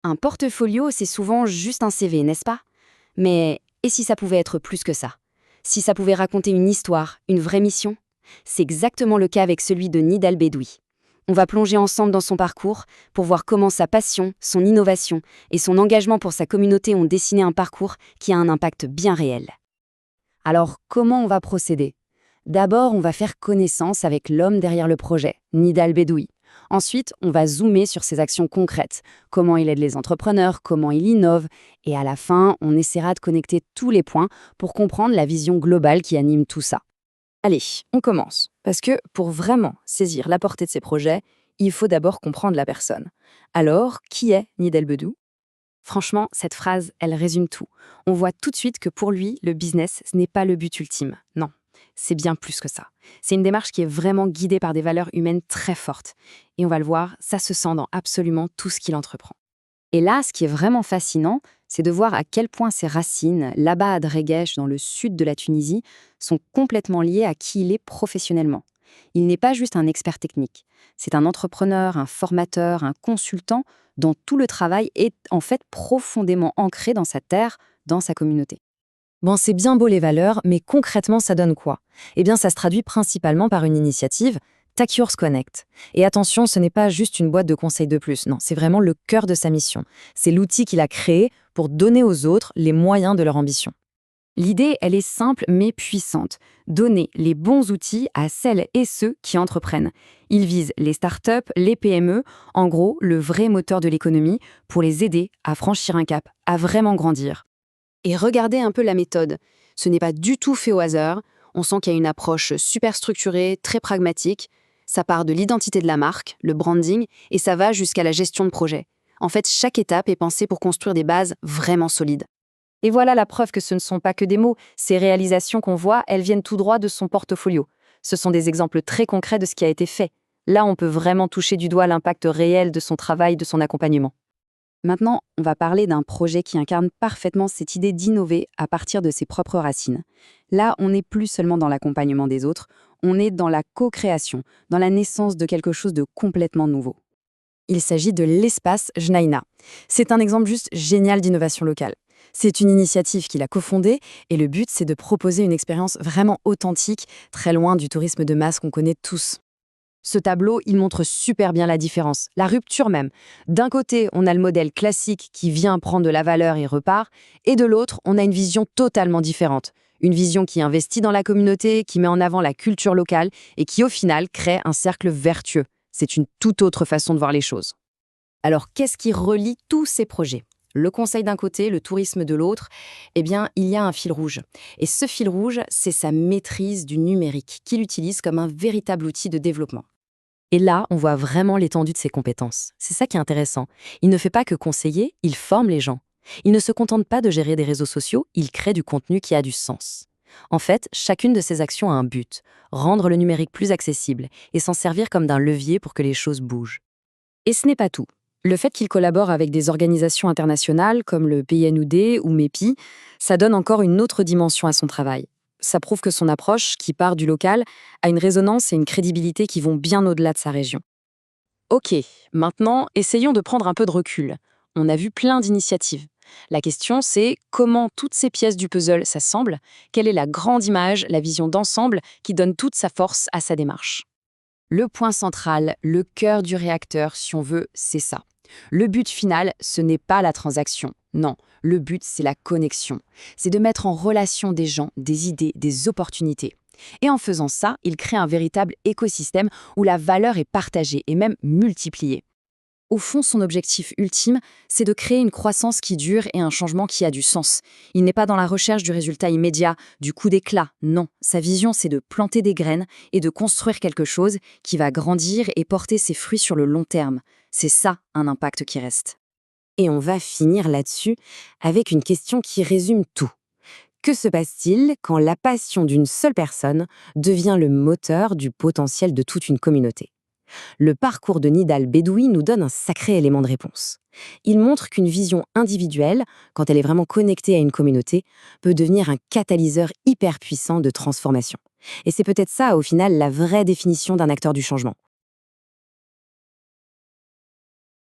Un portfolio, c'est souvent juste un CV, n'est-ce pas? Mais et si ça pouvait être plus que ça? Si ça pouvait raconter une histoire, une vraie mission? C'est exactement le cas avec celui de Nidal Bedoui. On va plonger ensemble dans son parcours pour voir comment sa passion, son innovation et son engagement pour sa communauté ont dessiné un parcours qui a un impact bien réel. Alors, comment on va procéder? D'abord, on va faire connaissance avec l'homme derrière le projet, Nidal Bedoui. Ensuite, on va zoomer sur ses actions concrètes, comment il aide les entrepreneurs, comment il innove, et à la fin, on essaiera de connecter tous les points pour comprendre la vision globale qui anime tout ça. Allez, on commence. Parce que pour vraiment saisir la portée de ces projets, il faut d'abord comprendre la personne. Alors, qui est Nidal Bedou? Franchement, cette phrase, elle résume tout. On voit tout de suite que pour lui, le business, ce n'est pas le but ultime. Non, c'est bien plus que ça. C'est une démarche qui est vraiment guidée par des valeurs humaines très fortes. Et on va le voir, ça se sent dans absolument tout ce qu'il entreprend. Et là, ce qui est vraiment fascinant, c'est de voir à quel point ses racines, là-bas à Dreghesh, dans le sud de la Tunisie, sont complètement liées à qui il est professionnellement. Il n'est pas juste un expert technique. C'est un entrepreneur, un formateur, un consultant dont tout le travail est en fait profondément ancré dans sa terre, dans sa communauté. Bon, c'est bien beau les valeurs, mais concrètement, ça donne quoi? Eh bien, ça se traduit principalement par une initiative, TechYours Connect. Et attention, ce n'est pas juste une boîte de conseils de plus, non, c'est vraiment le cœur de sa mission. C'est l'outil qu'il a créé pour donner aux autres les moyens de leur ambition. L'idée, elle est simple mais puissante. Donner les bons outils à celles et ceux qui entreprennent. Il vise les startups, les PME, en gros, le vrai moteur de l'économie, pour les aider à franchir un cap, à vraiment grandir. Et regardez un peu la méthode. Ce n'est pas du tout fait au hasard. On sent qu'il y a une approche super structurée, très pragmatique. Ça part de l'identité de la marque, le branding, et ça va jusqu'à la gestion de projet. En fait, chaque étape est pensée pour construire des bases vraiment solides. Et voilà la preuve que ce ne sont pas que des mots. Ces réalisations qu'on voit, elles viennent tout droit de son portfolio. Ce sont des exemples très concrets de ce qui a été fait. Là, on peut vraiment toucher du doigt l'impact réel de son travail, de son accompagnement. Maintenant, on va parler d'un projet qui incarne parfaitement cette idée d'innover à partir de ses propres racines. Là, on n'est plus seulement dans l'accompagnement des autres, on est dans la co-création, dans la naissance de quelque chose de complètement nouveau. Il s'agit de l'espace Jnaïna. C'est un exemple juste génial d'innovation locale. C'est une initiative qu'il a cofondée et le but, c'est de proposer une expérience vraiment authentique, très loin du tourisme de masse qu'on connaît tous. Ce tableau, il montre super bien la différence, la rupture même. D'un côté, on a le modèle classique qui vient prendre de la valeur et repart, et de l'autre, on a une vision totalement différente. Une vision qui investit dans la communauté, qui met en avant la culture locale et qui, au final, crée un cercle vertueux. C'est une toute autre façon de voir les choses. Alors, qu'est-ce qui relie tous ces projets? Le conseil d'un côté, le tourisme de l'autre, eh bien, il y a un fil rouge. Et ce fil rouge, c'est sa maîtrise du numérique, qu'il utilise comme un véritable outil de développement. Et là, on voit vraiment l'étendue de ses compétences. C'est ça qui est intéressant. Il ne fait pas que conseiller, il forme les gens. Il ne se contente pas de gérer des réseaux sociaux, il crée du contenu qui a du sens. En fait, chacune de ses actions a un but, rendre le numérique plus accessible et s'en servir comme d'un levier pour que les choses bougent. Et ce n'est pas tout. Le fait qu'il collabore avec des organisations internationales comme le PNUD ou MEPI, ça donne encore une autre dimension à son travail. Ça prouve que son approche, qui part du local, a une résonance et une crédibilité qui vont bien au-delà de sa région. Ok, maintenant, essayons de prendre un peu de recul. On a vu plein d'initiatives. La question, c'est comment toutes ces pièces du puzzle s'assemblent, quelle est la grande image, la vision d'ensemble qui donne toute sa force à sa démarche. Le point central, le cœur du réacteur, si on veut, c'est ça. Le but final, ce n'est pas la transaction. Non, le but, c'est la connexion. C'est de mettre en relation des gens, des idées, des opportunités. Et en faisant ça, il crée un véritable écosystème où la valeur est partagée et même multipliée. Au fond, son objectif ultime, c'est de créer une croissance qui dure et un changement qui a du sens. Il n'est pas dans la recherche du résultat immédiat, du coup d'éclat, non. Sa vision, c'est de planter des graines et de construire quelque chose qui va grandir et porter ses fruits sur le long terme. C'est ça, un impact qui reste. Et on va finir là-dessus avec une question qui résume tout. Que se passe-t-il quand la passion d'une seule personne devient le moteur du potentiel de toute une communauté? Le parcours de Nidal Bedoui nous donne un sacré élément de réponse. Il montre qu'une vision individuelle, quand elle est vraiment connectée à une communauté, peut devenir un catalyseur hyper puissant de transformation. Et c'est peut-être ça, au final, la vraie définition d'un acteur du changement.